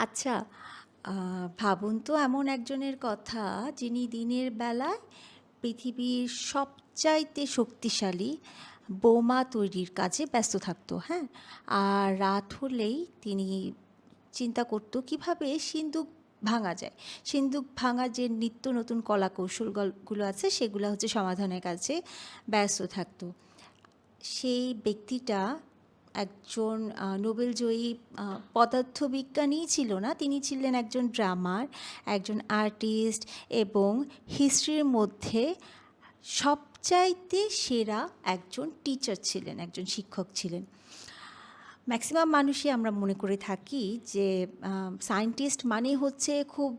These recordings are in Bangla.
আচ্ছা, ভাবুন তো এমন একজনের কথা যিনি দিনের বেলায় পৃথিবীর সবচাইতে শক্তিশালী বোমা তৈরির কাজে ব্যস্ত থাকতো, হ্যাঁ? আর রাত হলেই তিনি চিন্তা করতো কিভাবে সিন্দুক ভাঙা যায়। সিন্দুক ভাঙার যে নিত্য নতুন কলাকৌশলগুলো আছে সেগুলো হচ্ছে সমাধানের কাজে ব্যস্ত থাকতো। সেই ব্যক্তিটা একজন নোবেলজয়ী পদার্থবিজ্ঞানীই ছিল না, তিনি ছিলেন একজন ড্রামার, একজন আর্টিস্ট এবং হিস্ট্রির মধ্যে সবচাইতে সেরা একজন টিচার ছিলেন, একজন শিক্ষক ছিলেন। ম্যাক্সিমাম মানুষই আমরা মনে করে থাকি যে সায়েন্টিস্ট মানে হচ্ছে খুব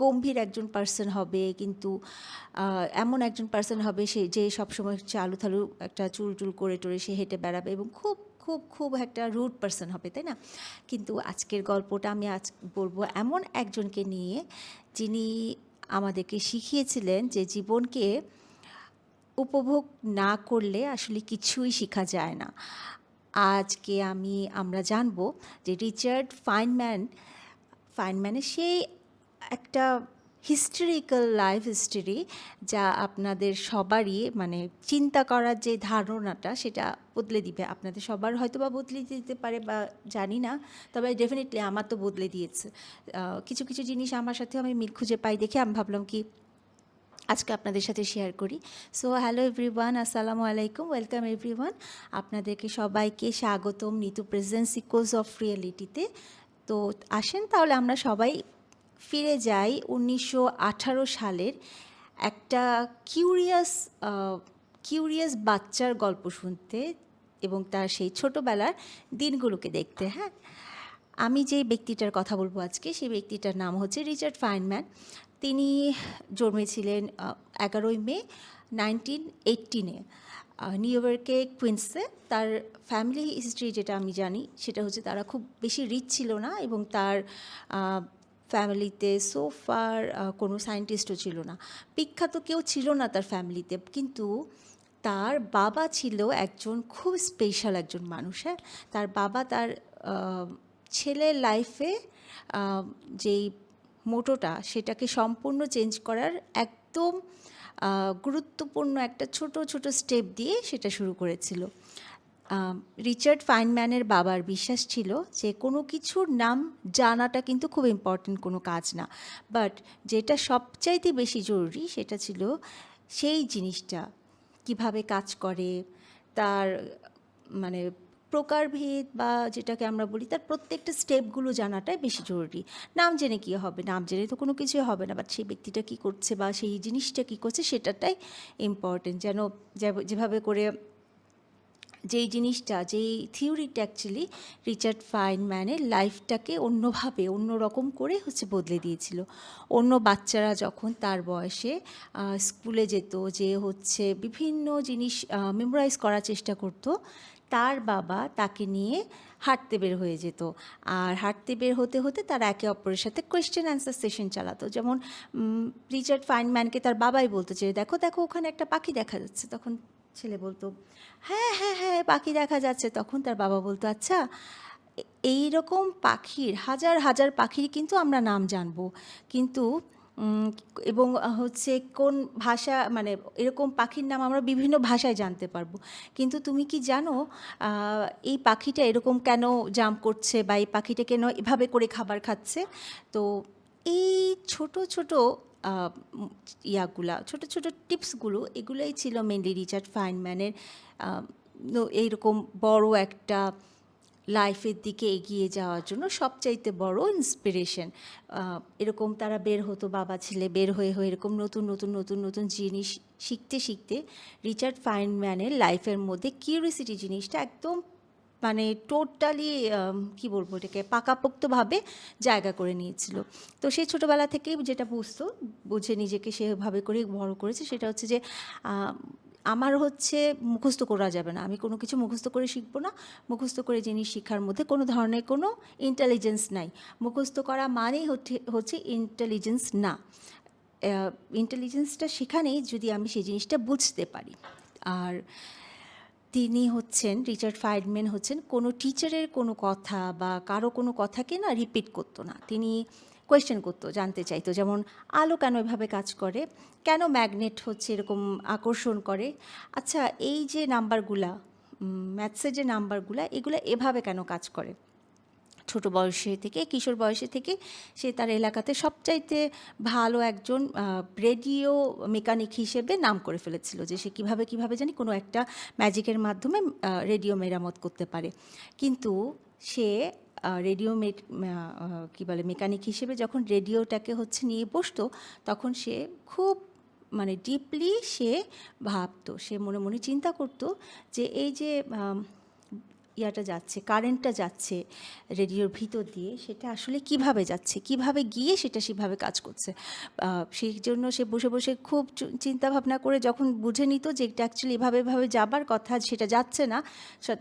গম্ভীর একজন পার্সন হবে, কিন্তু এমন একজন পার্সন হবে সে যে সবসময় হচ্ছে আলুথালু একটা চুল টুল করে টোরে সে হেঁটে বেড়াবে এবং খুব খুব খুব একটা রুড পার্সন হবে, তাই না? কিন্তু আজকের গল্পটা আমি আজ বলবো এমন একজনকে নিয়ে, যিনি আমাদেরকে শিখিয়েছিলেন যে জীবনকে উপভোগ না করলে আসলে কিছুই শেখা যায় না। আজকে আমরা জানবো যে রিচার্ড ফাইনম্যানের সেই একটা হিস্টোরিক্যাল লাইফ হিস্টোরি, যা আপনাদের সবারই মানে চিন্তা করার যে ধারণাটা সেটা বদলে দিবে। আপনাদের সবার হয়তো বা বদলে দিতে পারে বা জানি না, তবে ডেফিনেটলি আমার তো বদলে দিয়েছে। কিছু কিছু জিনিস আমার সাথেও আমি মিল খুঁজে পাই দেখে আমি ভাবলাম কি আজকে আপনাদের সাথে শেয়ার করি। সো হ্যালো এভরিওয়ান, আসসালামু আলাইকুম, ওয়েলকাম এভরিওয়ান। আপনাদেরকে সবাইকে স্বাগতম নিতু প্রেজেন্স ইকোজ অফ রিয়েলিটিতে। তো আসেন তাহলে আমরা সবাই ফিরে যাই 1918 সালের একটা কিউরিয়াস কিউরিয়াস বাচ্চার গল্প শুনতে এবং তার সেই ছোটোবেলার দিনগুলোকে দেখতে, হ্যাঁ? আমি যে ব্যক্তিটার কথা বলবো আজকে, সেই ব্যক্তিটার নাম হচ্ছে রিচার্ড ফাইনম্যান। তিনি জন্মেছিলেন 11ই মে 1918-এ নিউ ইয়র্কে কুইন্সে। তার ফ্যামিলি হিস্ট্রি যেটা আমি জানি সেটা হচ্ছে তারা খুব বেশি রিচ ছিল না এবং তার ফ্যামিলিতে সো ফার কোনো সায়েন্টিস্টও ছিল না, বিখ্যাত কেউ ছিল না তার ফ্যামিলিতে। কিন্তু তার বাবা ছিল একজন খুব স্পেশাল একজন মানুষ, হ্যাঁ? তার বাবা তার আহ, ছেলের লাইফে যেই মোটোটা সেটাকে সম্পূর্ণ চেঞ্জ করার একদম গুরুত্বপূর্ণ একটা ছোট ছোট স্টেপ দিয়ে সেটা শুরু করেছিল। রিচার্ড ফাইনম্যানের বাবার বিশ্বাস ছিল যে কোনো কিছুর নাম জানাটা কিন্তু খুব ইম্পর্ট্যান্ট কোনো কাজ না, বাট যেটা সবচাইতে বেশি জরুরি সেটা ছিল সেই জিনিসটা কিভাবে কাজ করে, তার মানে প্রকারভেদ বা যেটাকে আমরা বলি তার প্রত্যেকটা স্টেপগুলো জানাটাই বেশি জরুরি। নাম জেনে কী হবে, নাম জেনে তো কোনো কিছুই হবে না, বাট সেই ব্যক্তিটা কী করছে বা সেই জিনিসটা কী করছে সেটাটাই ইম্পর্টেন্ট। যেন যেভাবে করে যেই জিনিসটা, যেই থিওরিটা অ্যাকচুয়ালি রিচার্ড ফাইনম্যানের লাইফটাকে অন্যভাবে অন্যরকম করে হচ্ছে বদলে দিয়েছিল। অন্য বাচ্চারা যখন তার বয়সে স্কুলে যেত, যে হচ্ছে বিভিন্ন জিনিস মেমোরাইজ করার চেষ্টা করতো, তার বাবা তাকে নিয়ে হাঁটতে বের হয়ে যেত। আর হাঁটতে বের হতে হতে তারা একে অপরের সাথে কোয়েশ্চেন অ্যান্সার সেশন চালাতো। যেমন রিচার্ড ফাইনম্যানকে তার বাবাই বলতো যে দেখো দেখো ওখানে একটা পাখি দেখা যাচ্ছে, তখন ছেলে বলতো হ্যাঁ হ্যাঁ হ্যাঁ পাখি দেখা যাচ্ছে। তখন তার বাবা বলতো আচ্ছা, এই রকম পাখির হাজার হাজার পাখির কিন্তু আমরা নাম জানবো, কিন্তু এবং হচ্ছে কোন ভাষা মানে এরকম পাখির নাম আমরা বিভিন্ন ভাষায় জানতে পারবো, কিন্তু তুমি কি জানো এই পাখিটা এরকম কেন জাম্প করছে বা এই পাখিটা কেন এভাবে করে খাবার খাচ্ছে? তো এই ছোট ছোট আহ, ছোট ছোট টিপসগুলো এগুলোই ছিল মেনলি রিচার্ড ফাইনম্যানের এইরকম বড় একটা লাইফের দিকে এগিয়ে যাওয়ার জন্য সবচাইতে বড় ইন্সপিরেশন। এরকম তারা বের হতো, বাবা ছেলে বের হয়ে হয়ে এরকম নতুন নতুন নতুন নতুন জিনিস শিখতে শিখতে রিচার্ড ফাইনম্যানের লাইফের মধ্যে কিউরিসিটি জিনিসটা একদম মানে টোটালি কী বলবো এটাকে পাকাপোক্তভাবে জায়গা করে নিয়েছিল। তো সেই ছোটোবেলা থেকেই যেটা বুঝতো, বুঝে নিজেকে সেভাবে করেই বড় করেছে, সেটা হচ্ছে যে আমার হচ্ছে মুখস্থ করা যাবে না, আমি কোনো কিছু মুখস্থ করে শিখবো না। মুখস্থ করে জিনিস শেখার মধ্যে কোনো ধরনের কোনো ইন্টেলিজেন্স নাই। মুখস্থ করা মানেই হচ্ছে ইন্টেলিজেন্স না। ইন্টেলিজেন্সটা সেখানেই যদি আমি সেই জিনিসটা বুঝতে পারি। আর তিনি হচ্ছেন রিচার্ড ফাইনম্যান হচ্ছেন কোনো টিচারের কোনো কথা বা কারো কোনো কথাকে না রিপিট করতো না। তিনি কোয়েশ্চেন করতো, জানতে চাইতো। যেমন আলো কেন এভাবে কাজ করে? কেন ম্যাগনেট হচ্ছে এরকম আকর্ষণ করে? আচ্ছা এই যে নাম্বারগুলা, ম্যাথসের যে নাম্বারগুলা এগুলা এভাবে কেন কাজ করে? ছোট বয়সে থেকে কিশোর বয়সে থেকে সে তার এলাকাতে সবচাইতে ভালো একজন রেডিও মেকানিক হিসেবে নাম করে ফেলেছিল, যে সে কীভাবে কীভাবে জানি কোনো একটা ম্যাজিকের মাধ্যমে রেডিও মেরামত করতে পারে। কিন্তু সে রেডিও কী বলে মেকানিক হিসেবে যখন রেডিওটাকে হচ্ছে নিয়ে বসতো, তখন সে খুব মানে ডিপলি সে ভাবতো, সে মনে মনে চিন্তা করতো যে এই যে ইয়াটা যাচ্ছে, কারেন্টটা যাচ্ছে রেডিওর ভিতর দিয়ে, সেটা আসলে কিভাবে যাচ্ছে, কিভাবে গিয়ে সেটা সেভাবে কাজ করছে। সেই জন্য সে বসে বসে খুব চিন্তা ভাবনা করে যখন বুঝে নিত যে এটা অ্যাকচুয়ালি এভাবে এভাবে যাবার কথা, সেটা যাচ্ছে না,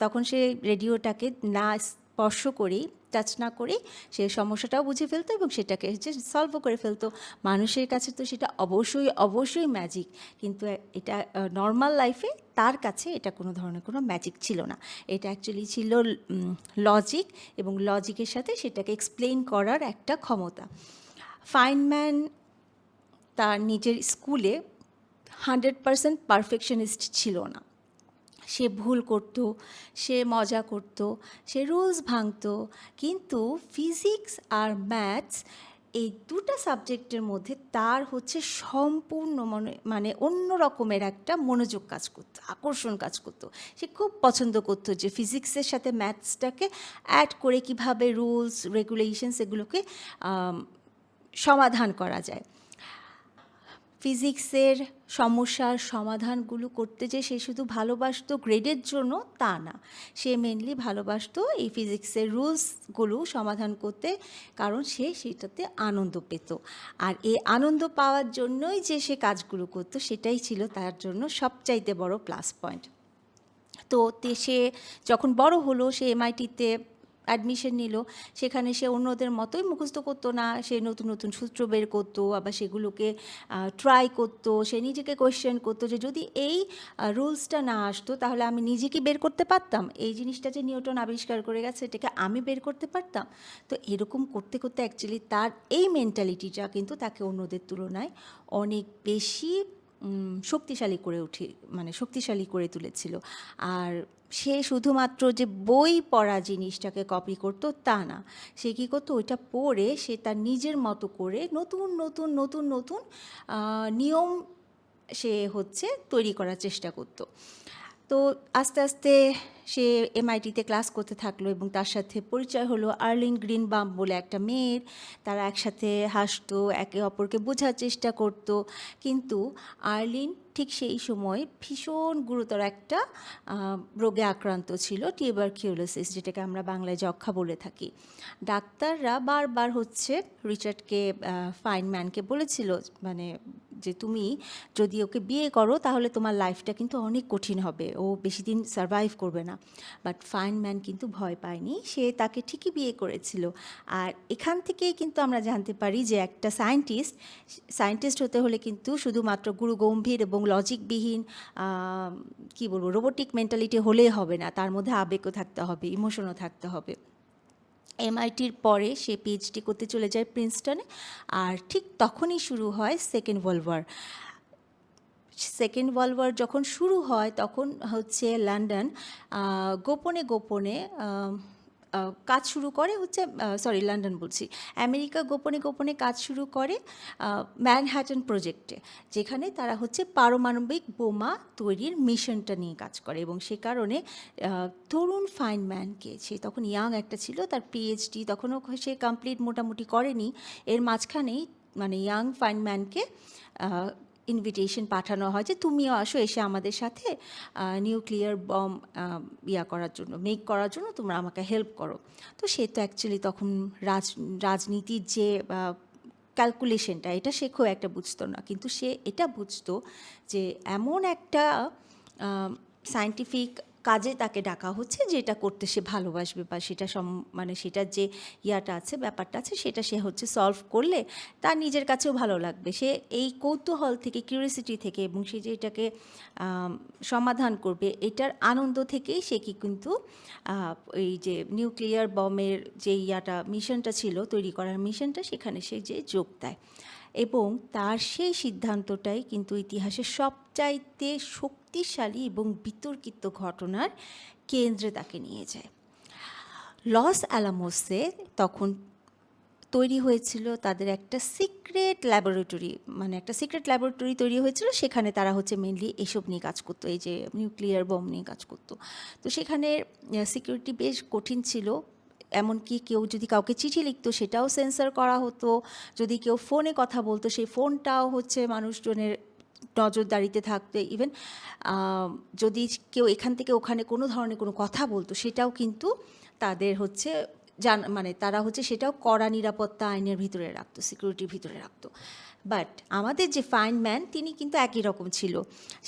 তখন সে রেডিওটাকে না স্পর্শ করেই, টাচ না করেই সে সমস্যাটাও বুঝে ফেলতো এবং সেটাকে হচ্ছে সলভও করে ফেলতো। মানুষের কাছে তো সেটা অবশ্যই অবশ্যই ম্যাজিক, কিন্তু এটা নর্মাল লাইফে তার কাছে এটা কোনো ধরনের কোনো ম্যাজিক ছিল না। এটা অ্যাকচুয়ালি ছিল লজিক, এবং লজিকের সাথে সেটাকে এক্সপ্লেইন করার একটা ক্ষমতা। ফাইনম্যান তার নিজের স্কুলে 100% পারফেকশনিস্ট ছিল না। সে ভুল করতো, সে মজা করতো, সে রুলস ভাঙতো, কিন্তু ফিজিক্স আর ম্যাথস এই দুটো সাবজেক্টের মধ্যে তার হচ্ছে সম্পূর্ণ মানে অন্য রকমের একটা মনোযোগ কাজ করতো, আকর্ষণ কাজ করতো। সে খুব পছন্দ করতো যে ফিজিক্সের সাথে ম্যাথসটাকে অ্যাড করে কিভাবে রুলস রেগুলেশনস এগুলোকে সমাধান করা যায়। ফিজিক্সের সমস্যার সমাধানগুলো করতে যে সে শুধু ভালোবাসতো গ্রেডের জন্য তা না, সে মেনলি ভালোবাসতো এই ফিজিক্সের রুলসগুলো সমাধান করতে, কারণ সে সেটাতে আনন্দ পেত। আর এই আনন্দ পাওয়ার জন্যই যে সে কাজগুলো করতো, সেটাই ছিল তার জন্য সবচাইতে বড় প্লাস পয়েন্ট। তো সে যখন বড় হলো, সে এমআইটিতে অ্যাডমিশন নিল। সেখানে সে অন্যদের মতোই মুখস্থ করতো না, সে নতুন নতুন সূত্র বের করতো, আবার সেগুলোকে ট্রাই করতো, সে নিজেকে কোয়েশ্চেন করতো যে যদি এই রুলসটা না আসতো তাহলে আমি নিজে কি বের করতে পারতাম? এই জিনিসটা যে নিউটন আবিষ্কার করে গেছে এটাকে আমি বের করতে পারতাম? তো এরকম করতে করতে অ্যাকচুয়ালি তার এই মেন্টালিটিটা কিন্তু তাকে অন্যদের তুলনায় অনেক বেশি শক্তিশালী করে মানে শক্তিশালী করে তুলেছিল। আর সে শুধুমাত্র যে বই পড়া জিনিসটাকে কপি করতো তা না, সে কী করতো, ওইটা পড়ে সে তার নিজের মতো করে নতুন নতুন নতুন নতুন নিয়ম সে হচ্ছে তৈরি করার চেষ্টা করতো। তো আস্তে আস্তে সে এমআইটিতে ক্লাস করতে থাকলো এবং তার সাথে পরিচয় হলো আর্লিন গ্রিনবাম বলে একটা মেয়ের। তারা একসাথে হাসতো, একে অপরকে বোঝার চেষ্টা করতো। কিন্তু আর্লিন ঠিক সেই সময় ভীষণ গুরুতর একটা রোগে আক্রান্ত ছিল, টিউবারকিউলোসিস, যেটাকে আমরা বাংলায় যক্ষ্মা বলে থাকি। ডাক্তাররা বারবার হচ্ছে রিচার্ডকে ফাইনম্যানকে বলেছিল মানে যে তুমি যদি ওকে বিয়ে করো তাহলে তোমার লাইফটা কিন্তু অনেক কঠিন হবে, ও বেশি দিন সারভাইভ করবে না। বাট ফাইনম্যান কিন্তু ভয় পায়নি, সে তাকে ঠিকই বিয়ে করেছিল। আর এখান থেকেই কিন্তু আমরা জানতে পারি যে একটা সায়েন্টিস্ট হতে হলে কিন্তু শুধুমাত্র গুরুগম্ভীর এবং লজিকবিহীন কী বলবো রোবোটিক মেন্টালিটি হলেই হবে না, তার মধ্যে আবেগও থাকতে হবে, ইমোশনও থাকতে হবে। এমআইটির পরে সে পিএইচডি করতে চলে যায় প্রিন্সটনে। আর ঠিক তখনই শুরু হয় second world war. Second world war যখন শুরু হয় তখন হচ্ছে লন্ডন গোপনে গোপনে কাজ শুরু করে হচ্ছে, লন্ডন বলছি, আমেরিকা গোপনে গোপনে কাজ শুরু করে ম্যানহ্যাটন প্রজেক্টে, যেখানে তারা হচ্ছে পারমাণবিক বোমা তৈরির মিশনটা নিয়ে কাজ করে। এবং সে কারণে তরুণ ফাইনম্যানকে, সে তখন ইয়াং একটা ছিল, তার পিএইচডি তখনও সে কমপ্লিট মোটামুটি করেনি, এর মাঝখানেই মানে ইয়াং ফাইনম্যানকে ইনভিটেশন পাঠানো হয় যে তুমিও আসো, এসে আমাদের সাথে নিউক্লিয়ার বম করার জন্য, মেক করার জন্য তোমরা আমাকে হেল্প করো। তো সে তো অ্যাকচুয়ালি তখন রাজনীতির যে ক্যালকুলেশনটা, এটা সে খুব একটা বুঝতো না, কিন্তু সে এটা বুঝতো যে এমন একটা সায়েন্টিফিক কাজে তাকে ডাকা হচ্ছে যেটা করতে সে ভালোবাসবে বা সেটা মানে সেটার যে ইয়াটা আছে ব্যাপারটা আছে সেটা সে হচ্ছে সলভ করলে তার নিজের কাছেও ভালো লাগবে। সে এই কৌতূহল থেকে কিউরিওসিটি থেকে এবং সে যে এটাকে সমাধান করবে এটার আনন্দ থেকেই সে কি কিন্তু এই যে নিউক্লিয়ার বমের যে ইয়াটা মিশনটা ছিল তৈরি করার মিশনটা সেখানে সে যে যোগ দেয় এবং তার সেই সিদ্ধান্তটাই কিন্তু ইতিহাসের সবচাইতে শক্তিশালী এবং বিতর্কিত ঘটনার কেন্দ্রে তাকে নিয়ে যায়। লস অ্যালামোসে তখন তৈরি হয়েছিল তাদের একটা সিক্রেট ল্যাবরেটরি, মানে একটা সিক্রেট ল্যাবরেটরি তৈরি হয়েছিল, সেখানে তারা হচ্ছে মেনলি এসব নিয়ে কাজ করতো, এই যে নিউক্লিয়ার বম নিয়ে কাজ করতো। তো সেখানে সিকিউরিটি বেশ কঠিন ছিল, এমনকি কেউ যদি কাউকে চিঠি লিখতো সেটাও সেন্সর করা হতো, যদি কেউ ফোনে কথা বলতো সেই ফোনটাও হচ্ছে মানুষজনের নজরদারিতে থাকতো, ইভেন যদি কেউ এখান থেকে ওখানে কোনো ধরনের কোনো কথা বলতো সেটাও কিন্তু তাদের হচ্ছে মানে তারা হচ্ছে সেটাও কড়া নিরাপত্তা আইনের ভিতরে রাখতো, সিকিউরিটির ভিতরে রাখতো। বাট আমাদের যে ফাইনম্যান তিনি কিন্তু একই রকম ছিল,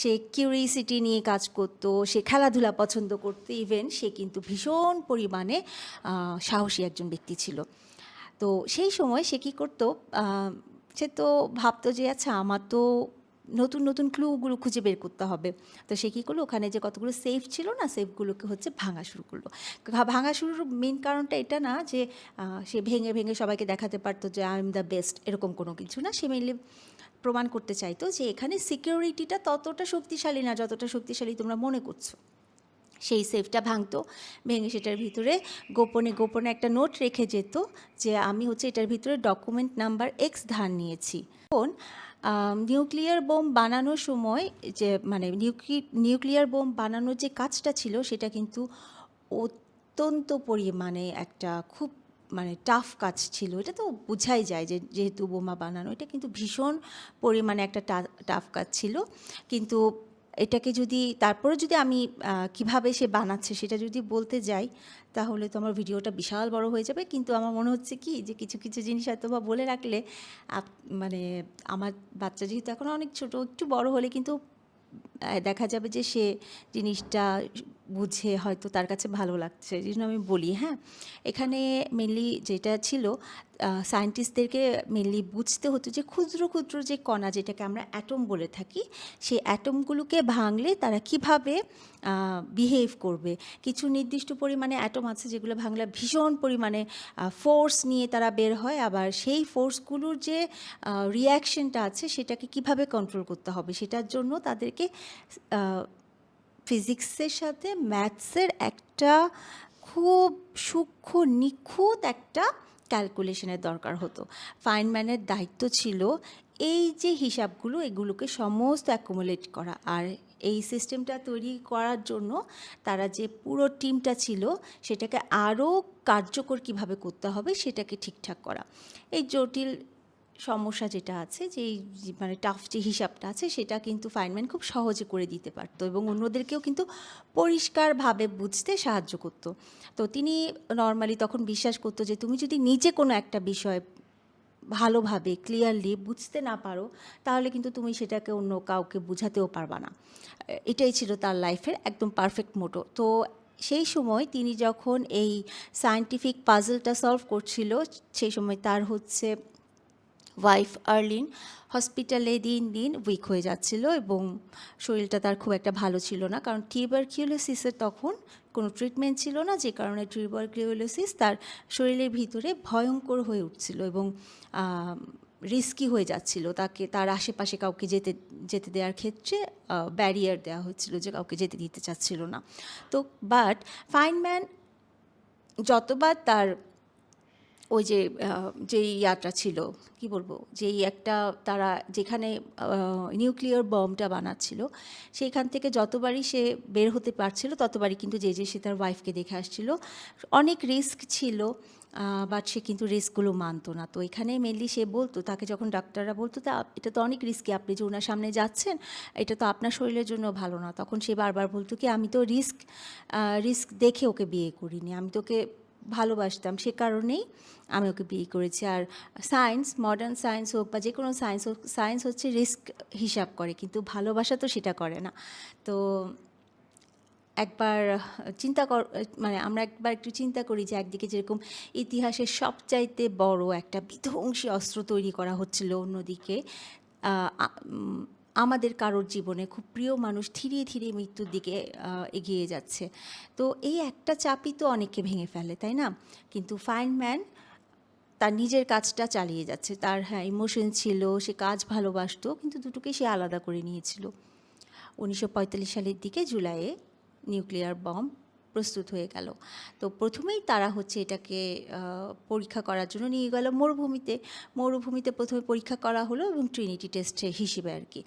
সে কিউরিসিটি নিয়ে কাজ করতো, সে খেলাধুলা পছন্দ করতো, ইভেন সে কিন্তু ভীষণ পরিমাণে সাহসী একজন ব্যক্তি ছিল। তো সেই সময় সে কী করতো, সে তো ভাবতো যে আচ্ছা আমার তো নতুন নতুন ক্লুগুলো খুঁজে বের করতে হবে। তো সে কী করলো, ওখানে যে কতগুলো সেফ ছিল না, সেফগুলোকে হচ্ছে ভাঙা শুরু করলো। ভাঙা শুরুর মেন কারণটা এটা না যে সে ভেঙে ভেঙে সবাইকে দেখাতে পারতো যে আই এম দ্য বেস্ট, এরকম কোনো কিছু না। সে মেনলি প্রমাণ করতে চাইতো যে এখানে সিকিউরিটিটা ততটা শক্তিশালী না যতটা শক্তিশালী তোমরা মনে করছো। সেই সেফটা ভাঙতো, ভেঙে সেটার ভিতরে গোপনে গোপনে একটা নোট রেখে যেত যে আমি হচ্ছে এটার ভিতরে ডকুমেন্ট নাম্বার এক্স ধার নিয়েছি। এখন নিউক্লিয়ার বোম বানানোর সময় যে মানে নিউক্লিয়ার বোম বানানোর যে কাজটা ছিল সেটা কিন্তু অত্যন্ত পরিমাণে একটা খুব মানে টাফ কাজ ছিল। এটা তো বোঝাই যায় যে যেহেতু বোমা বানানো এটা কিন্তু ভীষণ পরিমাণে একটা টাফ কাজ ছিল। কিন্তু এটাকে যদি তারপরে যদি আমি কিভাবে সে বানাচ্ছে সেটা যদি বলতে যাই তাহলে তো আমার ভিডিওটা বিশাল বড় হয়ে যাবে। কিন্তু আমার মনে হচ্ছে কি যে কিছু কিছু জিনিস হয়তো বা বলে রাখলে মানে আমার বাচ্চা যেহেতু এখন অনেক ছোট, একটু বড় হলে কিন্তু দেখা যাবে যে সে জিনিসটা বুঝে হয়তো তার কাছে ভালো লাগছে, এই জন্য আমি বলি। হ্যাঁ, এখানে মেনলি যেটা ছিল সায়েন্টিস্টদেরকে মেনলি বুঝতে হতো যে ক্ষুদ্র ক্ষুদ্র যে কণা যেটাকে আমরা অ্যাটম বলে থাকি, সেই অ্যাটমগুলোকে ভাঙলে তারা কিভাবে বিহেভ করবে। কিছু নির্দিষ্ট পরিমাণে অ্যাটম আছে যেগুলো ভাঙলে ভীষণ পরিমাণে ফোর্স নিয়ে তারা বের হয়, আবার সেই ফোর্সগুলোর যে রিয়াকশনটা আছে সেটাকে কিভাবে কন্ট্রোল করতে হবে সেটার জন্য তাদেরকে ফিজিক্সের সাথে ম্যাথসের একটা খুব সূক্ষ্ম নিখুঁত একটা ক্যালকুলেশনের দরকার হতো। ফাইনম্যানের দায়িত্ব ছিল এই যে হিসাবগুলো এগুলোকে সমস্ত অ্যাকুমুলেট করা, আর এই সিস্টেমটা তৈরি করার জন্য তারা যে পুরো টিমটা ছিল সেটাকে আরও কার্যকর কীভাবে করতে হবে সেটাকে ঠিকঠাক করা। এই জটিল সমস্যা যেটা আছে যে মানে টাফ যে হিসাবটা আছে সেটা কিন্তু ফাইনম্যান খুব সহজে করে দিতে পারতো এবং অন্যদেরকেও কিন্তু পরিষ্কারভাবে বুঝতে সাহায্য করতো। তো তিনি নর্মালি তখন বিশ্বাস করতো যে তুমি যদি নিজে কোনো একটা বিষয় ভালোভাবে ক্লিয়ারলি বুঝতে না পারো তাহলে কিন্তু তুমি সেটাকে অন্য কাউকে বোঝাতেও পারবা না। এটাই ছিল তার লাইফের একদম পারফেক্ট মোটো। তো সেই সময় তিনি যখন এই সায়েন্টিফিক পাজলটা সলভ করছিল সেই সময় তার হচ্ছে ওয়াইফ আর্লিন হসপিটালে দিন দিন উইক হয়ে যাচ্ছিল এবং শরীরটা তার খুব একটা ভালো ছিল না, কারণ টিউবারকিউলোসিসের তখন কোনো ট্রিটমেন্ট ছিল না, যে কারণে টিউবারকিউলোসিস তার শরীরের ভিতরে ভয়ঙ্কর হয়ে উঠছিল এবং রিস্কি হয়ে যাচ্ছিল। তাকে তার আশেপাশে কাউকে যেতে দেওয়ার ক্ষেত্রে ব্যারিয়ার দেওয়া হচ্ছিল, যে কাউকে যেতে দিতে চাচ্ছিল না। তো বাট ফাইনম্যান যতবার তার ওই যে যেই ইয়াটা ছিল কি বলবো, যেই একটা তারা যেখানে নিউক্লিয়ার বমটা বানাচ্ছিল সেইখান থেকে যতবারই সে বের হতে পারছিল ততবারই কিন্তু যে সে তার ওয়াইফকে দেখে আসছিল। অনেক রিস্ক ছিল বাট সে কিন্তু রিস্কগুলো মানতো না। তো এখানে মেনলি সে বলতো, তাকে যখন ডাক্তাররা বলতো তা এটা তো অনেক রিস্কি, আপনি যে ওনার সামনে যাচ্ছেন এটা তো আপনার শরীরের জন্য ভালো না, তখন সে বারবার বলতো কি আমি তো রিস্ক দেখে ওকে বিয়ে করিনি, আমি তোকে ভালোবাসতাম সে কারণেই আমি ওকে বিয়ে করেছি। আর সায়েন্স, মডার্ন সায়েন্স হোক বা যে কোনো সায়েন্স হোক, সায়েন্স হচ্ছে রিস্ক হিসাব করে কিন্তু ভালোবাসা তো সেটা করে না। তো একবার চিন্তা কর মানে আমরা একবার একটু চিন্তা করি যে একদিকে যেরকম ইতিহাসের সবচাইতে বড় একটা বিধ্বংসী অস্ত্র তৈরি করা হচ্ছিল, অন্যদিকে আমাদের কারোর জীবনে খুব প্রিয় মানুষ ধীরে ধীরে মৃত্যুর দিকে এগিয়ে যাচ্ছে। তো এই একটা চাপই তো অনেককে ভেঙে ফেলে, তাই না? কিন্তু ফাইনম্যান তার নিজের কাজটা চালিয়ে যাচ্ছে। তার হ্যাঁ ইমোশন ছিল, সে কাজ ভালোবাসতো, কিন্তু দুটোকেই সে আলাদা করে নিয়েছিল। 1945 সালের দিকে জুলাইয়ে নিউক্লিয়ার বম্ব প্রস্তুত হয়ে গেল। তো প্রথমেই তারা হচ্ছে এটাকে পরীক্ষা করার জন্য নিয়ে গেল মরুভূমিতে। মরুভূমিতে প্রথমে পরীক্ষা করা হলো এবং ট্রিনিটি টেস্টে হিসেবে আর কি।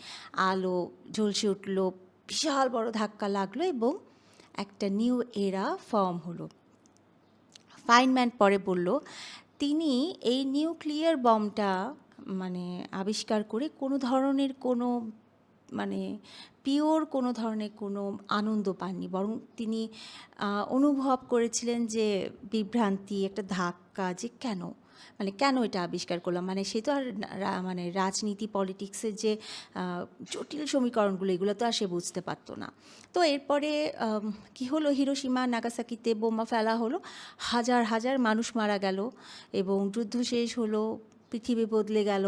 আলো ঝলসে উঠল, বিশাল বড় ধাক্কা লাগলো এবং একটা নিউ এরা ফর্ম হলো। ফাইনম্যান পরে বলল তিনি এই নিউক্লিয়ার বমটা মানে আবিষ্কার করে কোনো ধরনের কোনো মানে পিওর কোনো ধরনের কোনো আনন্দ পাননি, বরং তিনি অনুভব করেছিলেন যে বিভ্রান্তি, একটা ধাক্কা, যে কেন মানে কেন এটা আবিষ্কার করলাম, মানে সে তো আর মানে রাজনীতি পলিটিক্সের যে জটিল সমীকরণগুলো এগুলো তো আর সে বুঝতে পারতো না। তো এরপরে কি হলো, হিরোশিমা নাগাসাকিতে বোমা ফেলা হলো, হাজার হাজার মানুষ মারা গেল এবং যুদ্ধ শেষ হলো, পৃথিবী বদলে গেল।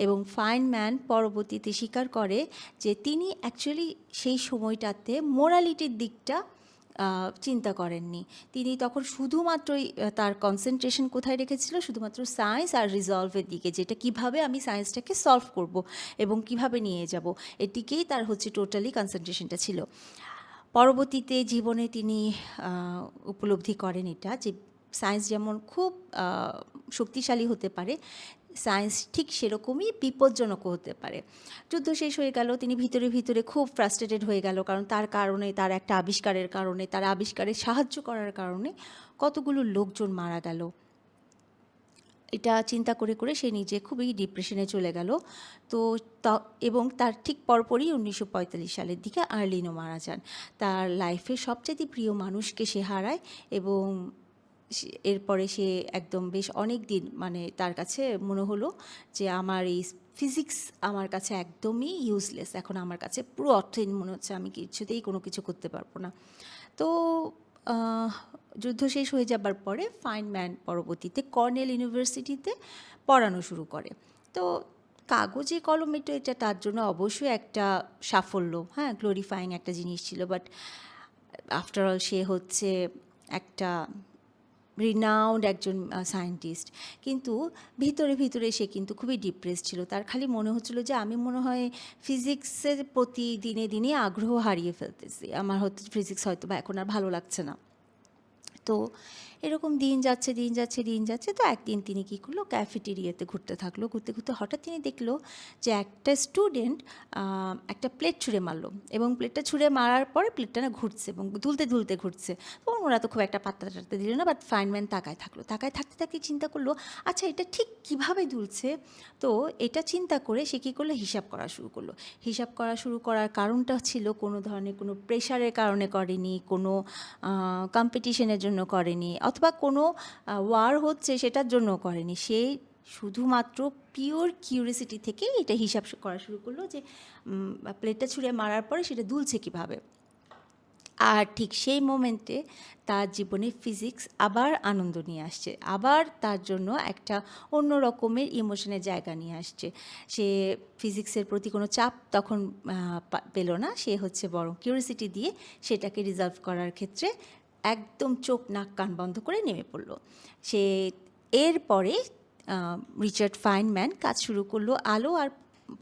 এবং ফাইনম্যান পরবর্তীতে স্বীকার করে যে তিনি অ্যাকচুয়ালি সেই সময়টাতে মোরালিটির দিকটা চিন্তা করেননি। তিনি তখন শুধুমাত্রই তার কনসেন্ট্রেশন কোথায় রেখেছিল, শুধুমাত্র সায়েন্স আর রিজলভের দিকে, যেটা কিভাবে আমি সায়েন্সটাকে সলভ করব এবং কিভাবে নিয়ে যাব, এদিকেই তার হচ্ছে টোটালি কনসেন্ট্রেশনটা ছিল। পরবর্তীতে জীবনে তিনি উপলব্ধি করেন এটা, যে সায়েন্স যেমন খুব শক্তিশালী হতে পারে, সায়েন্স ঠিক সেরকমই বিপজ্জনকও হতে পারে। যুদ্ধ শেষ হয়ে গেল, তিনি ভিতরে ভিতরে খুব ফ্রাস্ট্রেটেড হয়ে গেল, কারণ তার কারণে, তার একটা আবিষ্কারের কারণে, তার আবিষ্কারে সাহায্য করার কারণে কতগুলো লোকজন মারা গেল। এটা চিন্তা করে করে সে নিজে খুবই ডিপ্রেশনে চলে গেল। তো এবং তার ঠিক পরপরই 1945 সালের দিকে আর্লিনো মারা যান। তার লাইফের সবচেয়ে প্রিয় মানুষকে সে হারায় এবং এরপরে সে একদম বেশ অনেক দিন মানে তার কাছে মনে হলো যে আমার এই ফিজিক্স আমার কাছে একদমই ইউজলেস, এখন আমার কাছে পুরো অর্থহীন মনে হচ্ছে, আমি কিছুতেই কোনো কিছু করতে পারবো না। তো যুদ্ধ শেষ হয়ে যাবার পরে ফাইনম্যান পরবর্তীতে কর্নেল ইউনিভার্সিটিতে পড়ানো শুরু করে। তো কাগজে কলমে তো এটা তার জন্য অবশ্যই একটা সাফল্য, হ্যাঁ, গ্লোরিফাইং একটা জিনিস ছিল, বাট আফটার অল সে হচ্ছে একটা রিনাউন্ড একজন সায়েন্টিস্ট, কিন্তু ভিতরে ভিতরে সে কিন্তু খুবই ডিপ্রেস ছিল। তার খালি মনে হচ্ছিল যে আমি মনে হয় ফিজিক্সের প্রতি দিনে দিনে আগ্রহ হারিয়ে ফেলতেছি, আমার হয়তো ফিজিক্স হয়তো বা এখন আর ভালো লাগছে না। তো এরকম দিন যাচ্ছে দিন যাচ্ছে দিন যাচ্ছে, তো একদিন তিনি কী করলো, ক্যাফেটেরিয়াতে ঘুরতে থাকলো, ঘুরতে ঘুরতে হঠাৎ তিনি দেখলো যে একটা স্টুডেন্ট একটা প্লেট ছুঁড়ে মারলো এবং প্লেটটা ছুঁড়ে মারার পরে প্লেটটা না ঘুরছে এবং দুলতে দুলতে ঘুরছে। তো ওরা তো খুব একটা পাত্তা টাত্তা দিল না, বাট ফাইনম্যান তাকায় থাকলো, তাকায় থাকতে থাকতে চিন্তা করলো আচ্ছা এটা ঠিক কীভাবে দুলছে। তো এটা চিন্তা করে সে কী করলো, হিসাব করা শুরু করলো। হিসাব করা শুরু করার কারণটা ছিল কোনো ধরনের কোনো প্রেশারের কারণে করেনি, কোনো কম্পিটিশনের জন্য করেনি, অথবা কোনো ওয়ার হচ্ছে সেটার জন্য করেনি। সে শুধুমাত্র পিওর কিউরিসিটি থেকেই এটা হিসাব করা শুরু করলো যে প্লেটটা ছুঁড়ে মারার পরে সেটা দুলছে কীভাবে। আর ঠিক সেই মোমেন্টে তার জীবনে ফিজিক্স আবার আনন্দ নিয়ে আসছে, আবার তার জন্য একটা অন্য রকমের ইমোশনের জায়গা নিয়ে আসছে। সে ফিজিক্সের প্রতি কোনো চাপ তখন পেল না, সে হচ্ছে বরং কিউরিসিটি দিয়ে সেটাকে রিজলভ করার ক্ষেত্রে একদম চোখ নাক কান বন্ধ করে নেমে পড়ল। সে এরপরে রিচার্ড ফাইনম্যান কাজ শুরু করলো আলো আর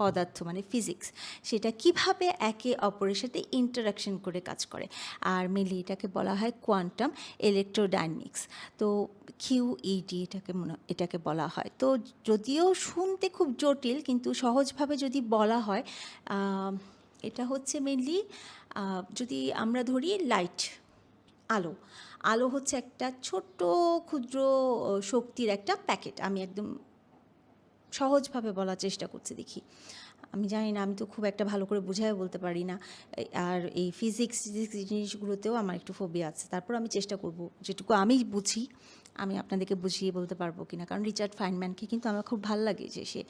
পদার্থ মানে ফিজিক্স, সেটা কিভাবে একে অপরের সাথে ইন্টারাকশন করে কাজ করে, আর মেনলি এটাকে বলা হয় কোয়ান্টাম ইলেকট্রোডাইনামিক্স। তো কিউইডি এটাকে বলা হয়। তো যদিও শুনতে খুব জটিল, কিন্তু সহজভাবে যদি বলা হয় এটা হচ্ছে মেনলি যদি আমরা ধরি লাইট, আলো, আলো হচ্ছে একটা ছোট্ট ক্ষুদ্র শক্তির একটা প্যাকেট। আমি একদম সহজভাবে বলার চেষ্টা করছি, দেখি, আমি জানি না, আমি তো খুব একটা ভালো করে বুঝাই বলতে পারি না, আর এই ফিজিক্স জিনিসগুলোতেও আমার একটু ফোবিয়া আছে। তারপর আমি চেষ্টা করব যেটুকু আমি বুঝি আমি আপনাদেরকে বুঝিয়ে বলতে পারবো কিনা, কারণ রিচার্ড ফাইনম্যানকে কিন্তু আমার খুব ভালো লাগে যে সে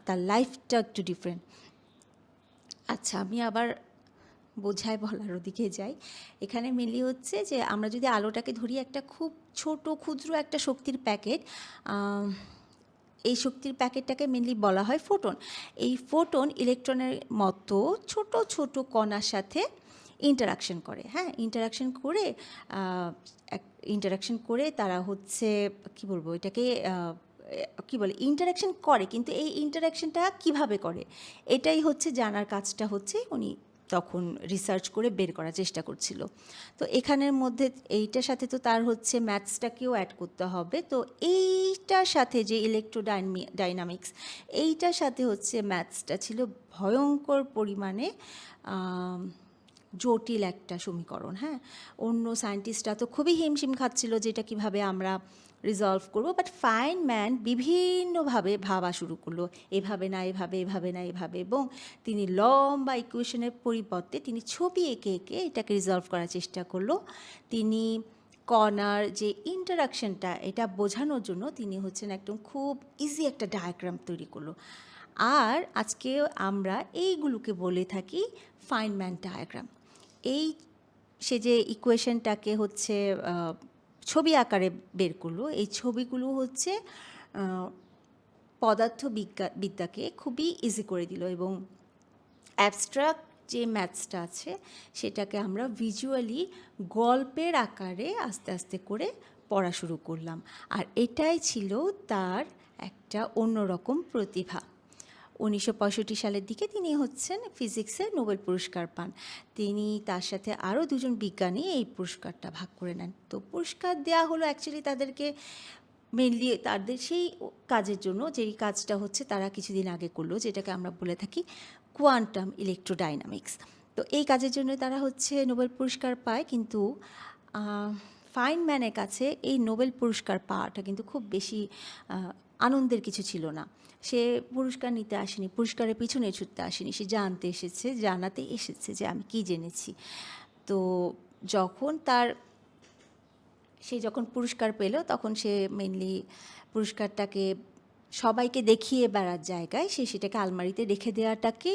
তার লাইফটা একটু ডিফারেন্ট। আচ্ছা, আমি আবার বোঝায় বলার ওদিকে যাই। এখানে মেনলি হচ্ছে যে আমরা যদি আলোটাকে ধরি একটা খুব ছোট ক্ষুদ্র একটা শক্তির প্যাকেট, আম এই শক্তির প্যাকেটটাকে মেনলি বলা হয় ফোটন। এই ফোটন ইলেকট্রনের মতো ছোট ছোট কণার সাথে ইন্টারাকশন করে, হ্যাঁ? ইন্টারাকশন করে তারা হচ্ছে কি বলবো এটাকে, কি বলে, ইন্টারাকশন করে, কিন্তু এই ইন্টারাকশনটা কিভাবে করে এটাই হচ্ছে জানার কাজটা হচ্ছে উনি তখন রিসার্চ করে বের করার চেষ্টা করছিল। তো এখানের মধ্যে এইটার সাথে তো তার হচ্ছে ম্যাথসটাকেও অ্যাড করতে হবে। তো এইটার সাথে যে ডাইনামিক্স, এইটার সাথে হচ্ছে ম্যাথসটা ছিল ভয়ঙ্কর পরিমাণে আম, জটিল একটা সমীকরণ, হ্যাঁ? অন্য সায়েন্টিস্টরা তো খুবই হিমশিম খাচ্ছিল যে এটা কীভাবে আমরা রিজলভ করব, বাট ফাইনম্যান বিভিন্নভাবে ভাবা শুরু করলো, এভাবে না এভাবে, এভাবে না এভাবে, এবং তিনি লম্বা ইকুয়েশনের পরিবর্তে তিনি ছবি এঁকে এঁকে এটাকে রিজলভ করার চেষ্টা করলো। তিনি কণার যে ইন্টারাকশনটা এটা বোঝানোর জন্য তিনি হচ্ছেন একদম খুব ইজি একটা ডায়াগ্রাম তৈরি করলো। আর আজকে আমরা এইগুলোকে বলে থাকি ফাইনম্যান ডায়াগ্রাম। এই সে যে ইকুয়েশনটাকে হচ্ছে ছবি আকারে বের করলো, এই ছবিগুলো হচ্ছে পদার্থবিদ্যাকে খুবই ইজি করে দিল, এবং অ্যাবস্ট্রাক্ট যে ম্যাথসটা আছে সেটাকে আমরা ভিজুয়ালি গল্পের আকারে আস্তে আস্তে করে পড়া শুরু করলাম। আর এটাই ছিল তার একটা অন্যরকম প্রতিভা। 1965 সালের দিকে তিনি হচ্ছেন ফিজিক্সে নোবেল পুরস্কার পান। তিনি তার সাথে আরও দুজন বিজ্ঞানী এই পুরস্কারটা ভাগ করে নেন। তো পুরস্কার দেওয়া হলো অ্যাকচুয়ালি তাদেরকে মেনলি তাদের সেই কাজের জন্য, যেই কাজটা হচ্ছে তারা কিছুদিন আগে করলো, যেটাকে আমরা বলে থাকি কোয়ান্টাম ইলেকট্রোডাইনামিক্স। তো এই কাজের জন্য তারা হচ্ছে নোবেল পুরস্কার পায়, কিন্তু ফাইনম্যানের কাছে এই নোবেল পুরস্কার পাওয়াটা কিন্তু খুব বেশি আনন্দের কিছু ছিল না। সে পুরস্কার নিতে আসেনি, পুরস্কারের পিছনে ছুটতে আসেনি, সে জানতে এসেছে, জানাতে এসেছে যে আমি কী জেনেছি। তো যখন সে যখন পুরস্কার পেল তখন সে মেনলি পুরস্কারটাকে সবাইকে দেখিয়ে বেড়ার জায়গায় সে সেটাকে আলমারিতে রেখে দেওয়াটাকে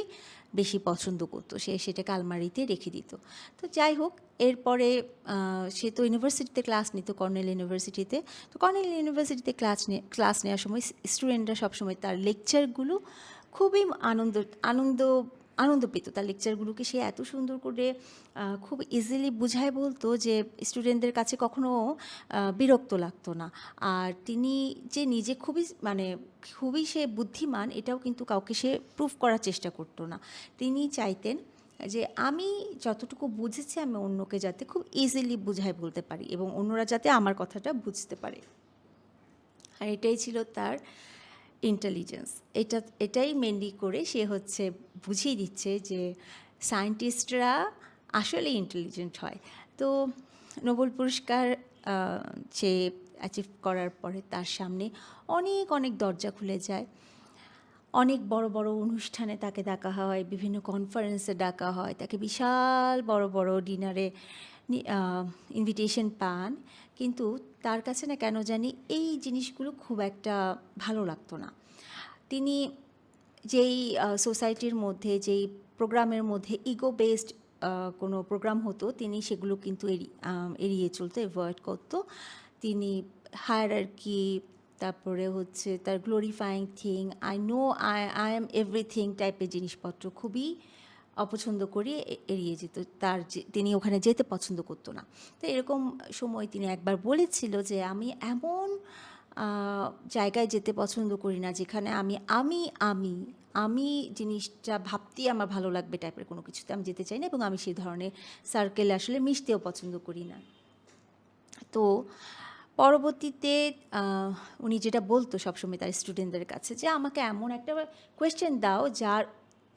বেশি পছন্দ করতো, সে সেটাকে আলমারিতে রেখে দিত। তো যাই হোক, এরপরে সে তো ইউনিভার্সিটিতে ক্লাস নিত, কর্নেল ইউনিভার্সিটিতে। তো কর্নেল ইউনিভার্সিটিতে ক্লাস নেওয়ার সময় স্টুডেন্টরা সবসময় তার লেকচারগুলো খুবই আনন্দ আনন্দ আনন্দ পেত। তার লেকচারগুলোকে সে এত সুন্দর করে খুব ইজিলি বুঝায় বলতো যে স্টুডেন্টদের কাছে কখনো বিরক্ত লাগতো না। আর তিনি যে নিজে খুবই সে বুদ্ধিমান এটাও কিন্তু কাউকে সে প্রুফ করার চেষ্টা করতো না। তিনি চাইতেন যে আমি যতটুকু বুঝেছি আমি অন্যকে যাতে খুব ইজিলি বুঝায় বলতে পারি, এবং অন্যরা যাতে আমার কথাটা বুঝতে পারে। আর এটাই ছিল তার ইন্টেলিজেন্স। এটাই মেনলি করে সে হচ্ছে বুঝিয়ে দিচ্ছে যে সায়েন্টিস্টরা আসলে ইন্টেলিজেন্ট হয়। তো নোবেল পুরস্কার সে অ্যাচিভ করার পরে তার সামনে অনেক অনেক দরজা খুলে যায়। অনেক বড় বড় অনুষ্ঠানে তাকে ডাকা হয়, বিভিন্ন কনফারেন্সে ডাকা হয়, তাকে বিশাল বড় বড় ডিনারে ইনভিটেশন পান। কিন্তু তার কাছে না কেন জানি এই জিনিসগুলো খুব একটা ভালো লাগতো না। তিনি যেই সোসাইটির মধ্যে, যেই প্রোগ্রামের মধ্যে ইগো বেসড কোনো প্রোগ্রাম হতো, তিনি সেগুলো কিন্তু এড়িয়ে চলতো, অ্যাভয়েড করতো। তিনি হায়ারার্কি, তারপরে হচ্ছে তার glorifying thing, I know I am everything টাইপের জিনিসপত্র খুবই অপছন্দ করে এড়িয়ে যেত। তিনি ওখানে যেতে পছন্দ করতো না। তো এরকম সময় তিনি একবার বলেছিল যে আমি এমন জায়গায় যেতে পছন্দ করি না যেখানে আমি জিনিসটা ভাবতেই আমার ভালো লাগবে টাইপের কোনো কিছুতে আমি যেতে চাই না, এবং আমি সেই ধরনের সার্কেলে আসলে মিশতেও পছন্দ করি না। তো পরবর্তীতে উনি যেটা বলতো সবসময় তার স্টুডেন্টদের কাছে যে আমাকে এমন একটা কোয়েশ্চেন দাও যার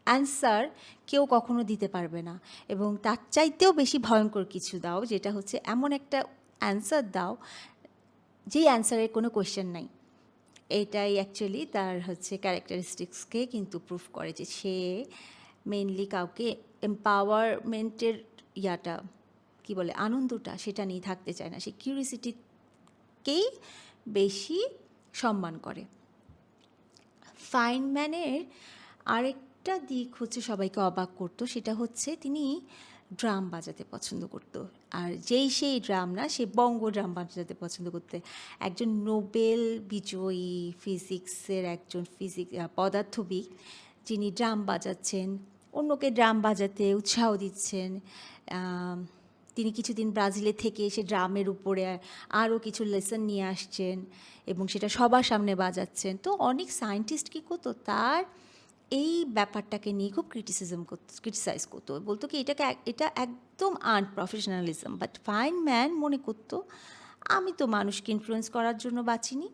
অ্যান্সার কেউ কখনো দিতে পারবে না, এবং তার চাইতেও বেশি ভয়ঙ্কর কিছু দাও, যেটা হচ্ছে এমন একটা অ্যান্সার দাও যেই অ্যান্সারের কোনো কোয়েশ্চেন নাই। এইটাই অ্যাকচুয়ালি তার হচ্ছে ক্যারেক্টারিস্টিক্সকে কিন্তু প্রুফ করে যে সে মেনলি কাউকে এম্পাওয়ারমেন্টের কী বলে, আনন্দটা সেটা নিয়ে থাকতে চায় না, সে কিউরিসিটিকেই বেশি সম্মান করে। ফাইনম্যানের একটা দিক হচ্ছে সবাইকে অবাক করতো, সেটা হচ্ছে তিনি ড্রাম বাজাতে পছন্দ করতো। আর যেই সেই ড্রাম না, সে বঙ্গ ড্রাম বাজাতে পছন্দ করতে। একজন নোবেল বিজয়ী ফিজিক্সের একজন পদার্থবিদ, যিনি ড্রাম বাজাচ্ছেন, অন্যকে ড্রাম বাজাতে উৎসাহ দিচ্ছেন। আম, তিনি কিছুদিন ব্রাজিলে থেকে এসে ড্রামের উপরে আরও কিছু লেসন নিয়ে আসছেন এবং সেটা সবার সামনে বাজাচ্ছেন। তো অনেক সায়েন্টিস্ট কী করতো, তার এই ব্যাপারটাকে নিয়ে খুব ক্রিটিসাইজ করতো, বলতো কি এটা একদম আনপ্রফেশনালিজম। বাট ফাইন ম্যান মনে করতো, আমি তো মানুষকে ইনফ্লুয়েন্স করার জন্য বাঁচিনি,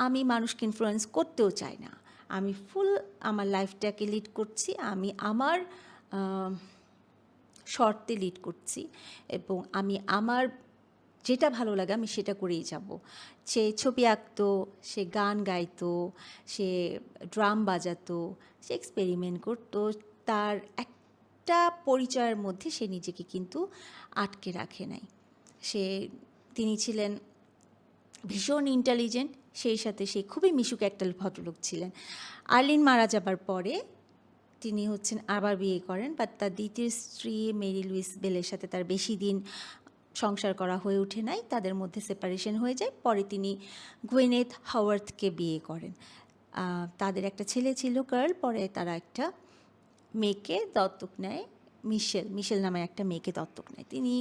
আমি মানুষকে ইনফ্লুয়েন্স করতেও চাই না, আমি ফুল আমার লাইফটাকে লিড করছি, আমি আমার শর্তে লিড করছি এবং আমি আমার যেটা ভালো লাগে আমি সেটা করেই যাব। সে ছবি আঁকতো, সে গান গাইতো, সে ড্রাম বাজাতো, সে এক্সপেরিমেন্ট করতো। তার একটা পরিচয়ের মধ্যে সে নিজেকে কিন্তু আটকে রাখে নাই। সে তিনি ছিলেন ভীষণ ইন্টেলিজেন্ট, সেই সাথে সে খুবই মিশুক একটা ভদ্রলোক ছিলেন। আর্লিন মারা যাবার পরে তিনি হচ্ছেন আবার বিয়ে করেন, বাট তার দ্বিতীয় স্ত্রী মেরি লুইস বেলের সাথে তার বেশি দিন সংসার করা হয়ে ওঠে নাই, তাদের মধ্যে সেপারেশন হয়ে যায়। পরে তিনি গুইনেথ হাওয়ার্থকে বিয়ে করেন। তাদের একটা ছেলে ছিল কার্ল, পরে তারা একটা মেয়েকে দত্তক নেয়, মিশেল নামে একটা মেয়েকে দত্তক নেয়। তিনি,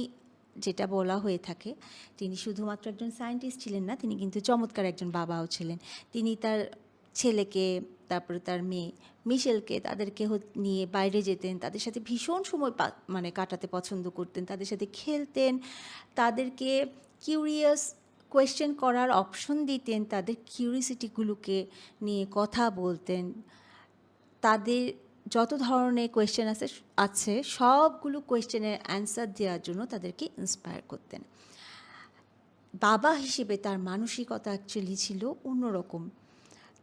যেটা বলা হয়ে থাকে, তিনি শুধুমাত্র একজন সায়েন্টিস্ট ছিলেন না, তিনি কিন্তু চমৎকার একজন বাবাও ছিলেন। তিনি তার ছেলেকে, তারপরে তার মেয়ে মিশেলকে, তাদেরকে নিয়ে বাইরে যেতেন, তাদের সাথে ভীষণ সময় মানে কাটাতে পছন্দ করতেন, তাদের সাথে খেলতেন, তাদেরকে কিউরিয়াস কোয়েশ্চেন করার অপশন দিতেন, তাদের কিউরিসিটিগুলোকে নিয়ে কথা বলতেন, তাদের যত ধরনের কোয়েশ্চেন আছে সবগুলো কোয়েশ্চেনের অ্যান্সার দেওয়ার জন্য তাদেরকে ইন্সপায়ার করতেন। বাবা হিসেবে তার মানসিকতা অ্যাকচুয়ালি ছিল অন্যরকম।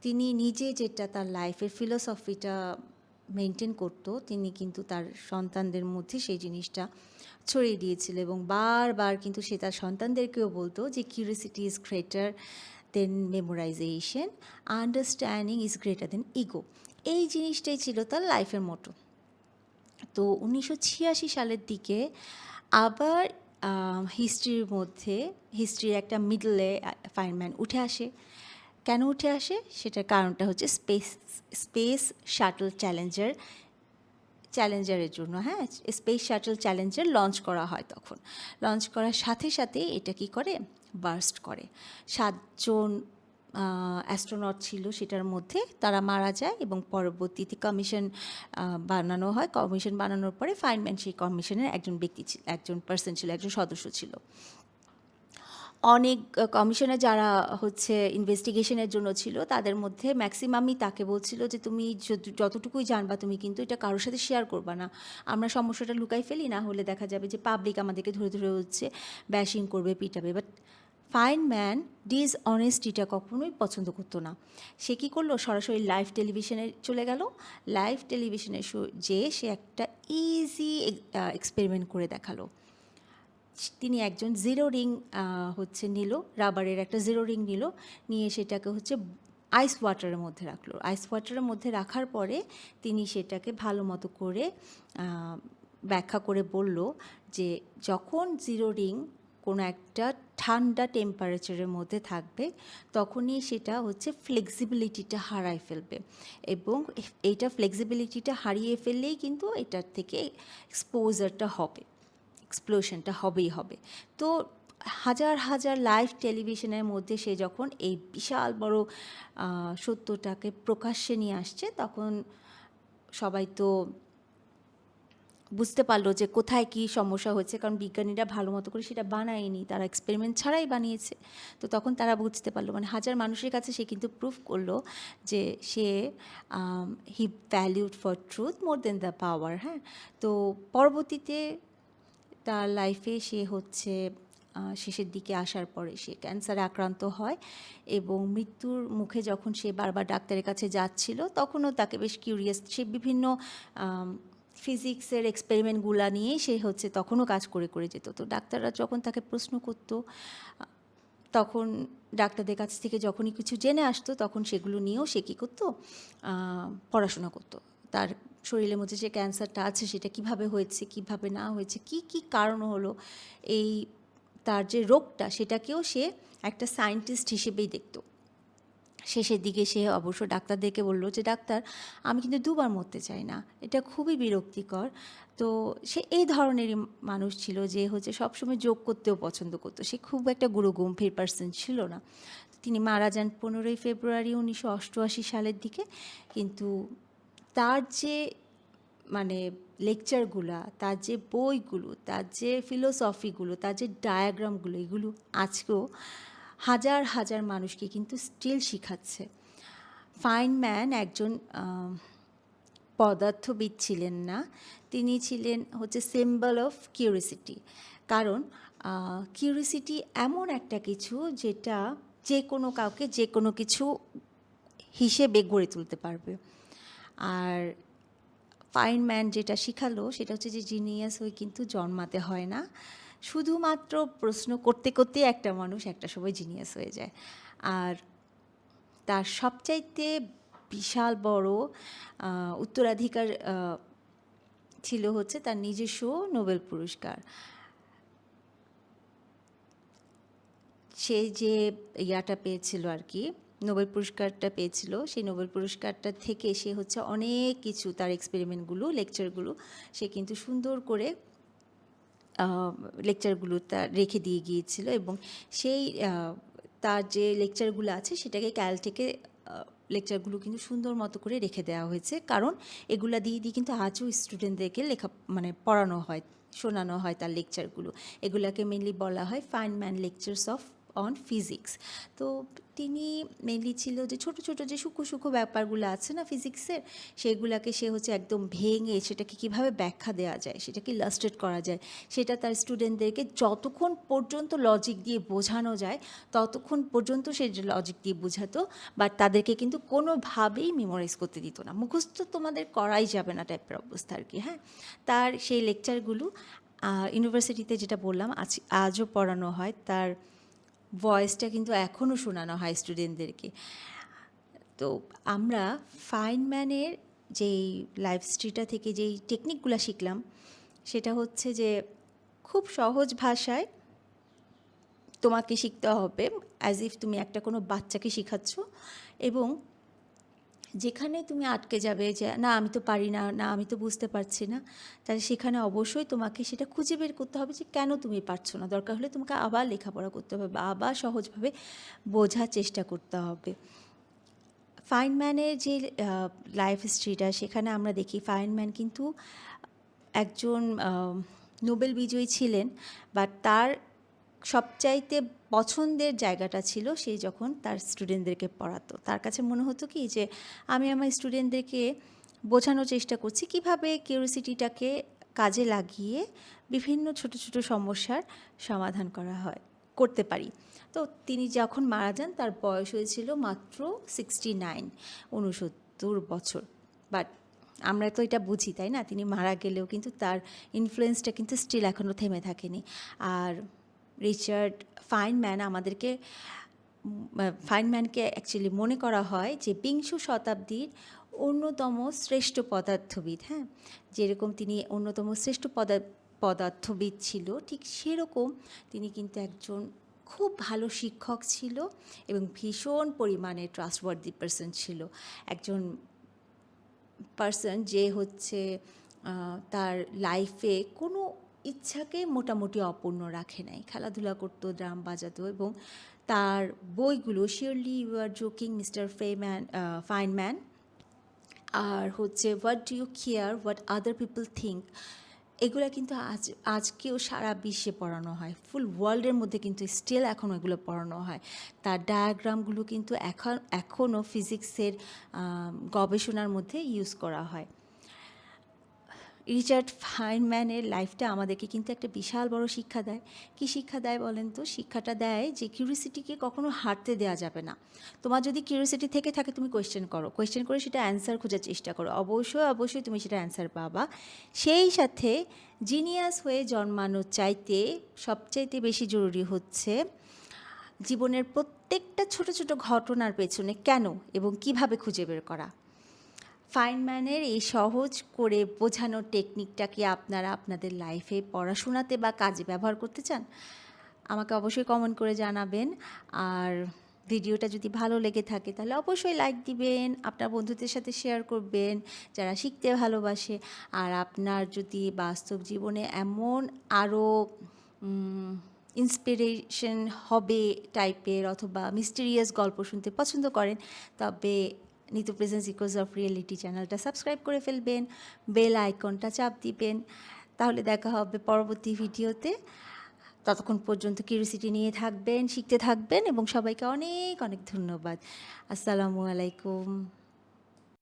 তিনি নিজে যেটা তার লাইফের ফিলোসফিটা মেনটেন করতো, তিনি কিন্তু তার সন্তানদের মধ্যে সেই জিনিসটা ছড়িয়ে দিয়েছিল এবং বারবার কিন্তু সে তার সন্তানদেরকেও বলতো যে curiosity is greater than memorisation, understanding is greater than ego. এই জিনিসটাই ছিল তার লাইফের মোটো। তো 1986 সালের দিকে আবার হিস্ট্রির একটা মিডলে ফাইনম্যান উঠে আসে। কেন উঠে আসে সেটার কারণটা হচ্ছে স্পেস শাটল চ্যালেঞ্জারের জন্য। হ্যাঁ, স্পেস শাটল চ্যালেঞ্জার লঞ্চ করা হয়। তখন লঞ্চ করার সাথে সাথে এটা কি করে, বার্স্ট করে। 7 জন অ্যাস্ট্রোনট ছিল সেটার মধ্যে, তারা মারা যায় এবং পরবর্তীতে কমিশন বানানো হয়। কমিশন বানানোর পরে ফাইনম্যান সেই কমিশনের একজন পার্সন ছিল, একজন সদস্য ছিল। অনেক কমিশনে যারা হচ্ছে ইনভেস্টিগেশনের জন্য ছিল, তাদের মধ্যে ম্যাক্সিমামই তাকে বলছিল যে তুমি যতটুকুই জানবা তুমি কিন্তু এটা কারোর সাথে শেয়ার করবা না, আমরা সমস্যাটা লুকাই ফেলি, না হলে দেখা যাবে যে পাবলিক আমাদেরকে ধরে ধরে হচ্ছে ব্যাশিং করবে, পিটাবে। বাট ফাইনম্যান ডিসঅনেস্টিটা কখনোই পছন্দ করতো না। সে কী করলো, সরাসরি লাইভ টেলিভিশনে চলে গেল। লাইভ টেলিভিশনে যে সে একটা ইজি এক্সপেরিমেন্ট করে দেখালো। তিনি একজন জিরো রিং নিল, রাবারের একটা জিরো রিং নিল, নিয়ে সেটাকে হচ্ছে আইস ওয়াটারের মধ্যে রাখলো। আইস ওয়াটারের মধ্যে রাখার পরে তিনি সেটাকে ভালো মতো করে ব্যাখ্যা করে বলল যে যখন জিরো রিং কোনো একটা ঠান্ডা টেম্পারেচারের মধ্যে থাকবে, তখনই সেটা হচ্ছে ফ্লেক্সিবিলিটিটা হারায় ফেলবে এবং এইটা ফ্লেক্সিবিলিটিটা হারিয়ে ফেললেই কিন্তু এটার থেকে এক্সপোজারটা হবে, এক্সপ্লোশনটা হবেই হবে। তো হাজার হাজার লাইভ টেলিভিশনের মধ্যে সে যখন এই বিশাল বড় সত্যটাকে প্রকাশ্যে নিয়ে আসছে, তখন সবাই তো বুঝতে পারলো যে কোথায় কী সমস্যা হচ্ছে, কারণ বিজ্ঞানীরা ভালো মতো করে সেটা বানায়নি, তারা এক্সপেরিমেন্ট ছাড়াই বানিয়েছে। তো তখন তারা বুঝতে পারলো, মানে হাজার মানুষের কাছে সে কিন্তু প্রুফ করলো যে সে he valued for truth more than the power. হ্যাঁ, তো পরবর্তীতে তার লাইফে সে হচ্ছে শেষের দিকে আসার পরে সে ক্যান্সারে আক্রান্ত হয় এবং মৃত্যুর মুখে যখন সে বারবার ডাক্তারের কাছে যাচ্ছিল, তখনও তাকে বেশ কিউরিয়াস, সে বিভিন্ন ফিজিক্সের এক্সপেরিমেন্টগুলো নিয়ে সে হচ্ছে তখনও কাজ করে করে যেত। তো ডাক্তাররা যখন তাকে প্রশ্ন করতো, তখন ডাক্তারদের কাছ থেকে যখনই কিছু জেনে আসতো, তখন সেগুলো নিয়েও সে কী করতো, পড়াশোনা করতো। তার শরীরের মধ্যে যে ক্যান্সারটা আছে সেটা কিভাবে হয়েছে, কিভাবে না হয়েছে, কি কি কারণ হলো এই তার যে রোগটা, সেটাকেও সে একটা সায়েন্টিস্ট হিসেবেই দেখতো। শেষের দিকে সে অবশ্য ডাক্তারদেরকে বলল যে, ডাক্তার, আমি কিন্তু দুবার মরতে চাই না, এটা খুবই বিরক্তিকর। তো সে এই ধরনেরই মানুষ ছিল যে হচ্ছে সবসময় যোগ করতেও পছন্দ করতো, সে খুব একটা গুরুগম্ভীর পার্সন ছিল না। তিনি মারা যান 15ই ফেব্রুয়ারি 1988 সালের দিকে। কিন্তু তার যে মানে লেকচারগুলা, তার যে বইগুলো, তার যে ফিলোসফিগুলো, তার যে ডায়াগ্রামগুলো, এগুলো আজকেও হাজার হাজার মানুষকে কিন্তু স্টিল শিখাচ্ছে। ফাইনম্যান একজন পদার্থবিদ ছিলেন না, তিনি ছিলেন হচ্ছে সিম্বল অফ কিউরিসিটি। কারণ কিউরিসিটি এমন একটা কিছু যেটা যে কোনো কাউকে যে কোনো কিছু হিসেবে গড়ে তুলতে পারবে। আর ফাইনম্যান যেটা শিখালো সেটা হচ্ছে যে জিনিয়াস হয়ে কিন্তু জন্মাতে হয় না, শুধুমাত্র প্রশ্ন করতে করতে একটা মানুষ একটা সময় জিনিয়াস হয়ে যায়। আর তার সবচাইতে বিশাল বড় উত্তরাধিকার ছিল হচ্ছে তার নিজস্ব নোবেল পুরস্কার। সে যে ইয়াটা পেয়েছিল আর কি, নোবেল পুরস্কারটা পেয়েছিল, সেই নোবেল পুরস্কারটা থেকে সে হচ্ছে অনেক কিছু, তার এক্সপেরিমেন্টগুলো, লেকচারগুলো সে কিন্তু সুন্দর করে লেকচারগুলো তার রেখে দিয়ে গিয়েছিল। এবং সেই তার যে লেকচারগুলো আছে সেটাকে ক্যালটেকে লেকচারগুলো কিন্তু সুন্দর মতো করে রেখে দেওয়া হয়েছে, কারণ এগুলা দিয়ে দিয়ে কিন্তু আজও স্টুডেন্টদেরকে লেখা মানে পড়ানো হয়, শোনানো হয় তার লেকচারগুলো। এগুলাকে মেনলি বলা হয় ফাইনম্যান লেকচার্স অন ফিজিক্স। তো তিনি মেনলি ছিল যে ছোট ছোট যে সূক্ষ্ম সূক্ষ্ম ব্যাপারগুলো আছে না ফিজিক্সের, সেগুলাকে সে হচ্ছে একদম ভেঙে সেটাকে কিভাবে ব্যাখ্যা দেওয়া যায়, সেটাকে ইলাস্ট্রেট করা যায়, সেটা তার স্টুডেন্টদেরকে যতক্ষণ পর্যন্ত লজিক দিয়ে বোঝানো যায় ততক্ষণ পর্যন্ত সে লজিক দিয়ে বোঝাতো। বাট তাদেরকে কিন্তু কোনোভাবেই মেমোরাইজ করতে দিত না, মুখস্থ তোমাদের করাই যাবে না টাইপের অবস্থা আর কি। হ্যাঁ, তার সেই লেকচারগুলো ইউনিভার্সিটিতে যেটা বললাম আজও পড়ানো হয়, তার ভয়েসটা কিন্তু এখনও শোনানো হয় স্টুডেন্টদেরকে। তো আমরা ফাইনম্যানের যেই লাইফ স্ট্রিটা থেকে যেই টেকনিকগুলো শিখলাম সেটা হচ্ছে যে খুব সহজ ভাষায় তোমাকে শিখতে হবে, অ্যাজ ইফ তুমি একটা কোনো বাচ্চাকে শেখাচ্ছ। এবং যেখানে তুমি আটকে যাবে যে না আমি তো পারি না, না আমি তো বুঝতে পারছি না, তাহলে সেখানে অবশ্যই তোমাকে সেটা খুঁজে বের করতে হবে যে কেন তুমি পারছো না। দরকার হলে তোমাকে আবার লেখাপড়া করতে হবে বা আবার সহজভাবে বোঝার চেষ্টা করতে হবে। ফাইনম্যানের যে লাইফ হিস্ট্রিটা, সেখানে আমরা দেখি ফাইনম্যান কিন্তু একজন নোবেল বিজয়ী ছিলেন, বাট তার সবচাইতে পছন্দের জায়গাটা ছিল সেই যখন তার স্টুডেন্টদেরকে পড়াতো। তার কাছে মনে হতো কি যে আমি আমার স্টুডেন্টদেরকে বোঝানোর চেষ্টা করছি কীভাবে কিউরিসিটিটাকে কাজে লাগিয়ে বিভিন্ন ছোট ছোট সমস্যার সমাধান করা হয়, করতে পারি। তো তিনি যখন মারা যান তার বয়স হয়েছিল মাত্র 69, 69 বছর। বাট আমরা তো এটা বুঝি তাই না, তিনি মারা গেলেও কিন্তু তার ইনফ্লুয়েন্সটা কিন্তু স্টিল এখনও থেমে থাকেনি। আর রিচার্ড ফাইনম্যান আমাদেরকে ফাইনম্যানকে অ্যাকচুয়ালি মনে করা হয় যে বিংশ শতাব্দীর অন্যতম শ্রেষ্ঠ পদার্থবিদ। হ্যাঁ, যেরকম তিনি অন্যতম শ্রেষ্ঠ পদার্থবিদ ছিল, ঠিক সেরকম তিনি কিন্তু একজন খুব ভালো শিক্ষক ছিল এবং ভীষণ পরিমাণে ট্রাস্টওয়ার্দি পারসন ছিল। একজন পারসন যে হচ্ছে তার লাইফে কোনো ইচ্ছাকে মোটামুটি অপূর্ণ রাখে নাই, খেলাধুলা করতো, ড্রাম বাজাতো। এবং তার বইগুলো surely you are joking mister Feynman, আর হচ্ছে what do you care what other people think, এগুলো কিন্তু আজকেও সারা বিশ্বে পড়ানো হয়, ফুল ওয়ার্ল্ডের মধ্যে কিন্তু স্টিল এখনও এগুলো পড়ানো হয়। তার ডায়াগ্রামগুলো কিন্তু এখনও ফিজিক্সের গবেষণার মধ্যে ইউজ করা হয়। রিচার্ড ফাইনম্যানের লাইফটা আমাদেরকে কিন্তু একটা বিশাল বড় শিক্ষা দেয়। কী শিক্ষা দেয় বলেন তো? শিক্ষাটা দেয় যে কিউরিসিটিকে কখনো হারতে দেওয়া যাবে না। তোমার যদি কিউরিসিটি থেকে থাকে তুমি কোয়েশ্চেন করো, কোয়েশ্চেন করে সেটা অ্যান্সার খোঁজার চেষ্টা করো, অবশ্যই অবশ্যই তুমি সেটা অ্যান্সার পাবা। সেই সাথে জিনিয়াস হয়ে জন্মানোর চাইতে সবচাইতে বেশি জরুরি হচ্ছে জীবনের প্রত্যেকটা ছোট ছোট ঘটনার পেছনে কেন এবং কিভাবে খুঁজে বের করা। ফাইনম্যানের এই সহজ করে বোঝানোর টেকনিকটা কি আপনারা আপনাদের লাইফে পড়াশোনাতে বা কাজে ব্যবহার করতে চান? আমাকে অবশ্যই কমেন্ট করে জানাবেন। আর ভিডিওটা যদি ভালো লেগে থাকে তাহলে অবশ্যই লাইক দিবেন, আপনার বন্ধুদের সাথে শেয়ার করবেন যারা শিখতে ভালোবাসে। আর আপনার যদি বাস্তব জীবনে এমন আরও ইন্সপিরেশন হবে টাইপের অথবা মিস্টেরিয়াস গল্প শুনতে পছন্দ করেন, তবে Nitu presence Echoes of reality চ্যানেলটা সাবস্ক্রাইব করে ফেলবেন, বেল আইকনটা চাপ দিবেন। তাহলে দেখা হবে পরবর্তী ভিডিওতে। ততক্ষণ পর্যন্ত কিউরিওসিটি নিয়ে থাকবেন, শিখতে থাকবেন এবং সবাইকে অনেক অনেক ধন্যবাদ। আসসালামু আলাইকুম।